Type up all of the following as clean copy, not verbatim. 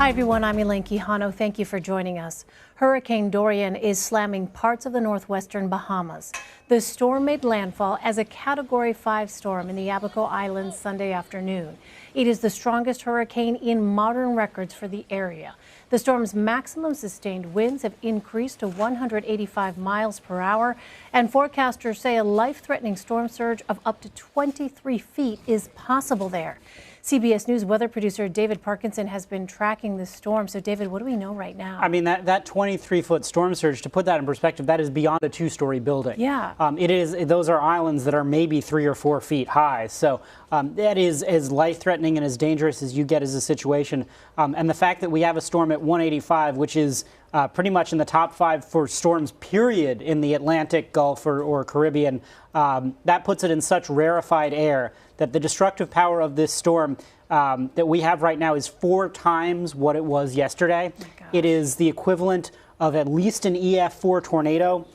Hi everyone, I'm Elaine Quijano. Thank you for joining us. Hurricane Dorian is slamming parts of the northwestern Bahamas. The storm made landfall as a Category 5 storm in the Elbow Cay Islands Sunday afternoon. It is the strongest hurricane in modern records for the area. The storm's maximum sustained winds have increased to 185 miles per hour, and forecasters say a life-threatening storm surge of up to 23 feet is possible there. CBS News weather producer David Parkinson has been tracking this storm. So, David, what do we know right now? I mean, that 23-foot storm surge, to put that in perspective, that is beyond a two-story building. Yeah. Those are islands that are maybe 3 or 4 feet high. So that is as life-threatening and as dangerous as you get as a situation. And the fact that we have a storm at 185, which is pretty much in the top 5 for storms, period, in the Atlantic, Gulf, or Caribbean, that puts it in such rarefied air that the destructive power of this storm that we have right now is 4 times what it was yesterday. It is the equivalent of at least an EF4 tornado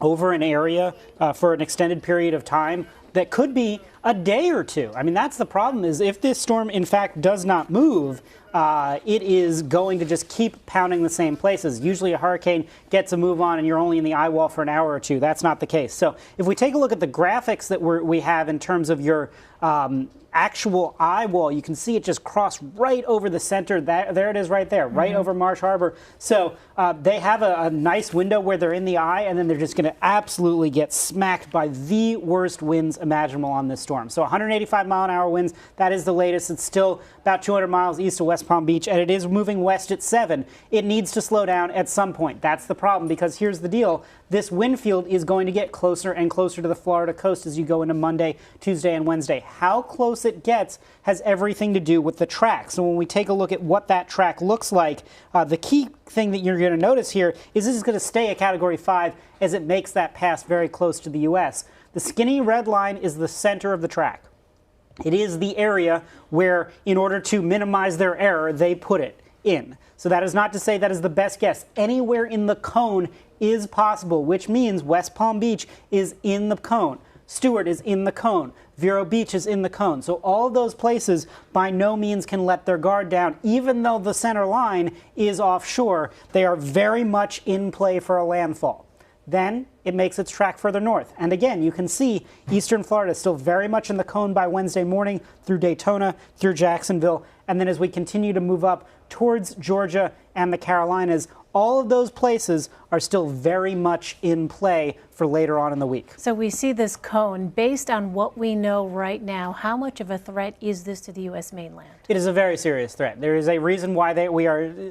over an area for an extended period of time that could be a day or two. I mean, that's the problem, is if this storm, in fact, does not move, it is going to just keep pounding the same places. Usually a hurricane gets a move on and you're only in the eye wall for an hour or two. That's not the case. So if we take a look at the graphics that we have in terms of your actual eye wall, you can see it just crossed right over the center. There it is right there, right over Marsh Harbor. So they have a nice window where they're in the eye, and then they're just going to absolutely get smacked by the worst winds imaginable on this storm. So 185-mile-an-hour winds, that is the latest. It's still about 200 miles east of West Palm Beach, and it is moving west at 7. It needs to slow down at some point. That's the problem, because here's the deal. This wind field is going to get closer and closer to the Florida coast as you go into Monday, Tuesday, and Wednesday. How close it gets has everything to do with the track. So when we take a look at what that track looks like, the key thing that you're going to notice here is this is going to stay a Category 5 as it makes that pass very close to the U.S. The skinny red line is the center of the track. It is the area where, in order to minimize their error, they put it in. So that is not to say that is the best guess. Anywhere in the cone is possible, which means West Palm Beach is in the cone. Stewart is in the cone. Vero Beach is in the cone. So all of those places by no means can let their guard down. Even though the center line is offshore, they are very much in play for a landfall. Then it makes its track further north. And again, you can see eastern Florida is still very much in the cone by Wednesday morning, through Daytona, through Jacksonville. And then as we continue to move up towards Georgia and the Carolinas, all of those places are still very much in play for later on in the week. So we see this cone. Based on what we know right now, how much of a threat is this to the U.S. mainland? It is a very serious threat. There is a reason why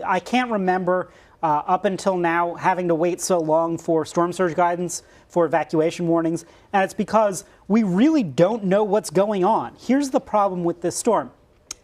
I can't remember up until now having to wait so long for storm surge guidance, for evacuation warnings, and it's because we really don't know what's going on. Here's the problem with this storm.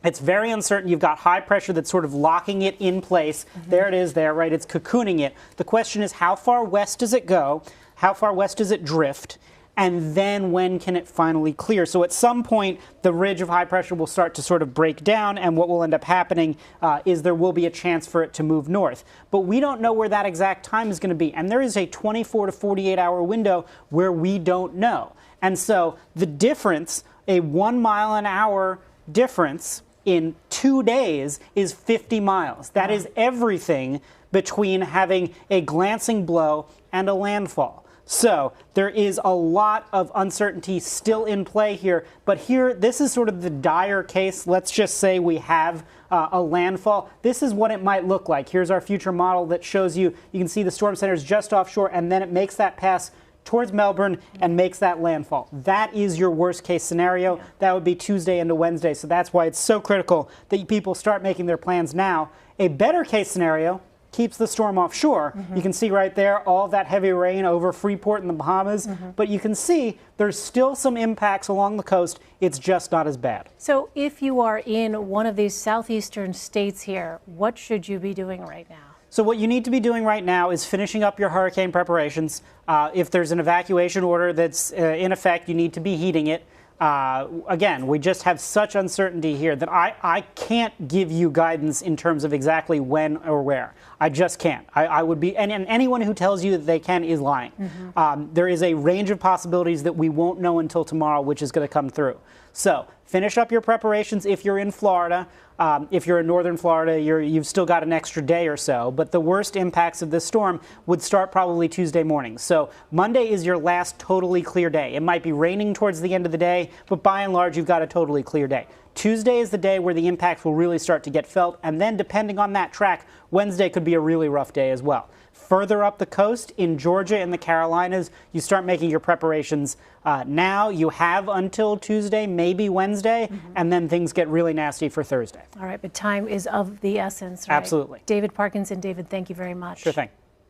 It's very uncertain. You've got high pressure that's sort of locking it in place. There it is there, right? It's cocooning it. The question is, how far west does it go? How far west does it drift? And then when can it finally clear? So at some point, the ridge of high pressure will start to sort of break down, and what will end up happening is there will be a chance for it to move north. But we don't know where that exact time is going to be. And there is a 24 to 48-hour window where we don't know. And so the difference, a 1 mile an hour difference in 2 days, is 50 miles. That is everything between having a glancing blow and a landfall. So there is a lot of uncertainty still in play here, but here, this is sort of the dire case. Let's just say we have a landfall. This is what it might look like. Here's our future model that shows you can see the storm center is just offshore, and then it makes that pass towards Melbourne and makes that landfall. That is your worst case scenario. That would be Tuesday into Wednesday. So that's why it's so critical that people start making their plans now. A better case scenario keeps the storm offshore. You can see right there all of that heavy rain over Freeport in the Bahamas. But you can see there's still some impacts along the coast. It's just not as bad. So if you are in one of these southeastern states here, what should you be doing right now? So what you need to be doing right now is finishing up your hurricane preparations. If there's an evacuation order that's in effect, you need to be heeding it. Again, we just have such uncertainty here that I can't give you guidance in terms of exactly when or where. I just can't. I would be, and anyone who tells you that they can is lying. There is a range of possibilities that we won't know until tomorrow, which is going to come through. So finish up your preparations if you're in Florida. If you're in northern Florida, you've still got an extra day or so. But the worst impacts of this storm would start probably Tuesday morning. So Monday is your last totally clear day. It might be raining towards the end of the day, but by and large, you've got a totally clear day. Tuesday is the day where the impacts will really start to get felt. And then depending on that track, Wednesday could be a really rough day as well. Further up the coast in Georgia and the Carolinas, you start making your preparations now. You have until Tuesday, maybe Wednesday, and then things get really nasty for Thursday. All right, but time is of the essence, right? Absolutely. David Parkinson, David, thank you very much. Sure thing.